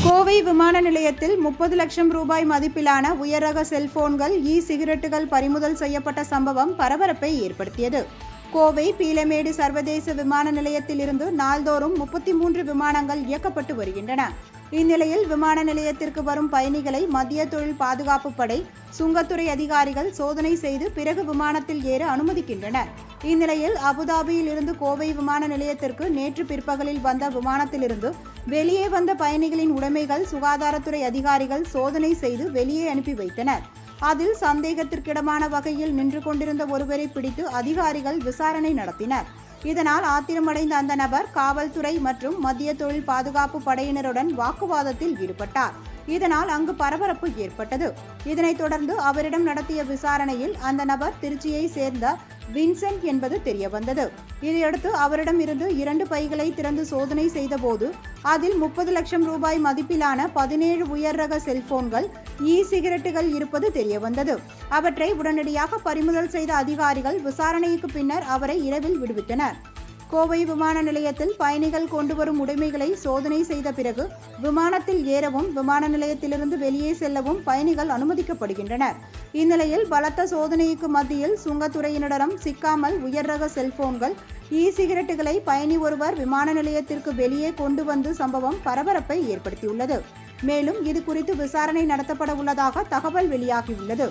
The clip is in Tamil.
கோவை விமான நிலையத்தில் 30 லட்சம் ரூபாய் மதிப்பிலான உயர் ரக செல்போன்கள், சிகரெட்டுகள் பறிமுதல் செய்யப்பட்ட சம்பவம் பரபரப்பை ஏற்படுத்தியது. கோவை பீளமேடு சர்வதேச விமான நிலையத்தில் இருந்து நாள்தோறும் 33 விமானங்கள் இயக்கப்பட்டு வருகின்றன. இந்நிலையில் விமான நிலையத்திற்கு வரும் பயணிகளை மத்திய தொழில் பாதுகாப்பு படை, சுங்கத்துறை அதிகாரிகள் சோதனை செய்து பிறகு விமானத்தில் ஏற அனுமதிக்கின்றனர். இந்நிலையில் அபுதாபியில் இருந்து கோவை விமான நிலையத்திற்கு நேற்று பிற்பகலில் வந்த விமானத்திலிருந்து வெளியே வந்த பயணிகளின் உடைமைகள் சுகாதாரத்துறை அதிகாரிகள் சோதனை செய்து வெளியே அனுப்பி வைத்தனர். அதில் சந்தேகத்திற்கிடமான வகையில் நின்று கொண்டிருந்த ஒருவரை பிடித்து அதிகாரிகள் விசாரணை நடத்தினர். இதனால் ஆத்திரமடைந்த அந்த நபர் காவல்துறை மற்றும் மத்திய தொழில் பாதுகாப்பு படையினருடன் வாக்குவாதத்தில் ஈடுபட்டார். இதனால் அங்கு பரபரப்பு ஏற்பட்டது. இதனைத் தொடர்ந்து அவரிடம் நடத்திய விசாரணையில் அந்த நபர் திருச்சியை சேர்ந்த வின்சென்ட் என்பது தெரியவந்தது. இதையடுத்து அவரிடம் இருந்து 2 பைகளை திறந்து சோதனை செய்தபோது அதில் 30 லட்சம் ரூபாய் மதிப்பிலான 17 உயர் ரக செல்போன்கள், சிகரெட்டுகள் இருப்பது தெரியவந்தது. அவற்றை உடனடியாக பறிமுதல் செய்த அதிகாரிகள் விசாரணைக்கு பின்னர் அவரை இரவில் விடுவித்தனர். கோவை விமான நிலையத்தில் பயணிகள் கொண்டு வரும் உடைமைகளை சோதனை செய்த பிறகு விமானத்தில் ஏறவும் விமான நிலையத்திலிருந்து வெளியே செல்லவும் பயணிகள் அனுமதிக்கப்படுகின்றனர். இந்நிலையில் பலத்த சோதனைக்கு மத்தியில் சுங்கத்துறையினரிடம் சிக்காமல் உயர் ரக செல்போன்கள், சிகரெட்டுகளை பயணி ஒருவர் விமான நிலையத்திற்கு வெளியே கொண்டு வந்து சம்பவம் பரபரப்பை ஏற்படுத்தியுள்ளது. மேலும் இது குறித்து விசாரணை நடத்தப்பட உள்ளதாக தகவல் வெளியாகியுள்ளது.